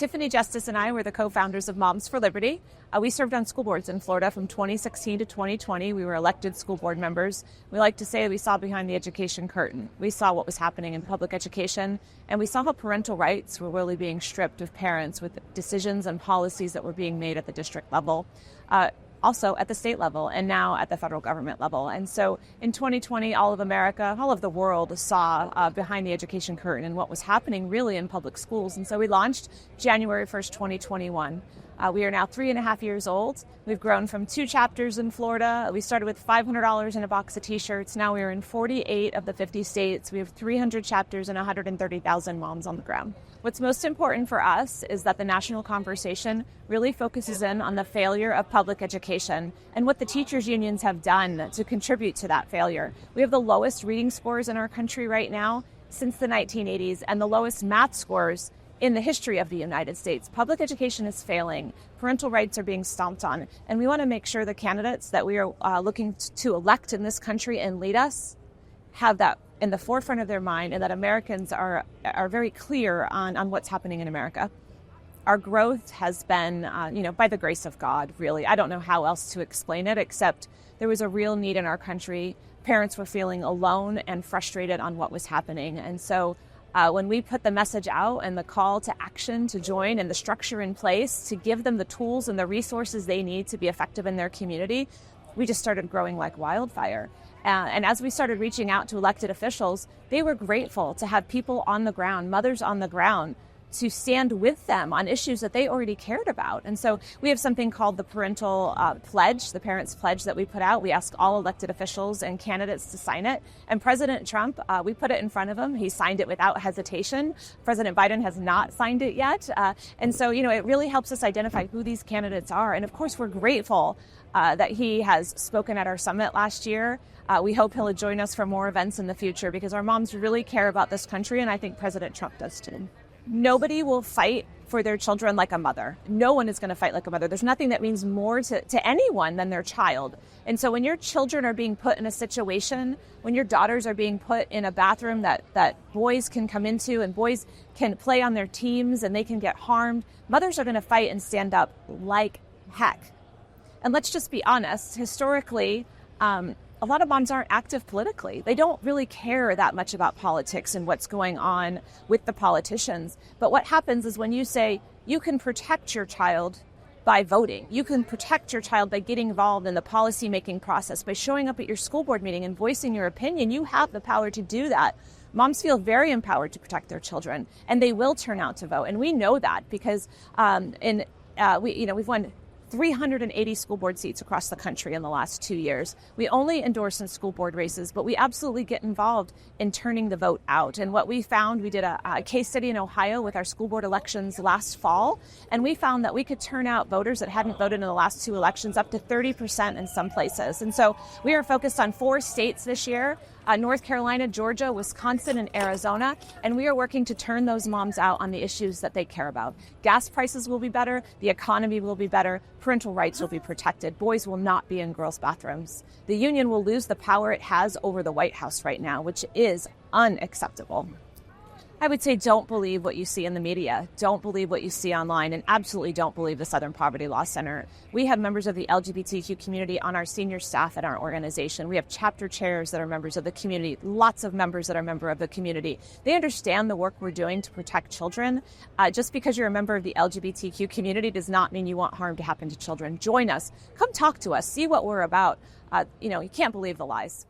Tiffany Justice and I were the co-founders of Moms for Liberty. We served on school boards in Florida from 2016 to 2020. We were elected school board members. We like to say we saw behind the education curtain. We saw what was happening in public education, and we saw how parental rights were really being stripped of parents with decisions and policies that were being made at the district level. Also at the state level, and now at the federal government level. And so in 2020, all of America, all of the world saw behind the education curtain and what was happening really in public schools. And so we launched January 1st, 2021. We are now 3.5 years old. We've grown from 2 chapters in Florida. We started with $500 in a box of t-shirts. Now we are in 48 of the 50 states. We have 300 chapters and 130,000 moms on the ground. What's most important for us is that the national conversation really focuses in on the failure of public education and what the teachers' unions have done to contribute to that failure. We have the lowest reading scores in our country right now since the 1980s and the lowest math scores in the history of the United States. Public education is failing. Parental rights are being stomped on. And we want to make sure the candidates that we are looking to elect in this country and lead us have that in the forefront of their mind, and that Americans are very clear on what's happening in America. Our growth has been, by the grace of God, really. I don't know how else to explain it, except there was a real need in our country. Parents were feeling alone and frustrated on what was happening. And so when we put the message out and the call to action to join and the structure in place to give them the tools and the resources they need to be effective in their community, we just started growing like wildfire. And as we started reaching out to elected officials, they were grateful to have people on the ground, mothers on the ground, to stand with them on issues that they already cared about. And so we have something called the parental pledge, the parents' pledge that we put out. We ask all elected officials and candidates to sign it. And President Trump, we put it in front of him. He signed it without hesitation. President Biden has not signed it yet. And so, it really helps us identify who these candidates are. And of course, we're grateful that he has spoken at our summit last year. We hope he'll join us for more events in the future because our moms really care about this country, and I think President Trump does too. Nobody will fight for their children like a mother. No one is going to fight like a mother. There's nothing that means more to anyone than their child. And so when your children are being put in a situation, when your daughters are being put in a bathroom that boys can come into and boys can play on their teams and they can get harmed, mothers are going to fight and stand up like heck. And let's just be honest, historically, a lot of moms aren't active politically. They don't really care that much about politics and what's going on with the politicians. But what happens is when you say you can protect your child by voting, you can protect your child by getting involved in the policy-making process, by showing up at your school board meeting and voicing your opinion, you have the power to do that. Moms feel very empowered to protect their children, and they will turn out to vote. And we know that because we've won 380 school board seats across the country in the last 2 years. We only endorse in school board races, but we absolutely get involved in turning the vote out. And what we found, we did a case study in Ohio with our school board elections last fall, and we found that we could turn out voters that hadn't voted in the last 2 elections up to 30% in some places. And so we are focused on 4 states this year, North Carolina, Georgia, Wisconsin, and Arizona, and we are working to turn those moms out on the issues that they care about. Gas prices will be better, the economy will be better, parental rights will be protected, boys will not be in girls' bathrooms. The union will lose the power it has over the White House right now, which is unacceptable. I would say don't believe what you see in the media. Don't believe what you see online, and absolutely don't believe the Southern Poverty Law Center. We have members of the LGBTQ community on our senior staff at our organization. We have chapter chairs that are members of the community, lots of members that are members of the community. They understand the work we're doing to protect children. Just because you're a member of the LGBTQ community does not mean you want harm to happen to children. Join us. Come talk to us. See what we're about. You can't believe the lies.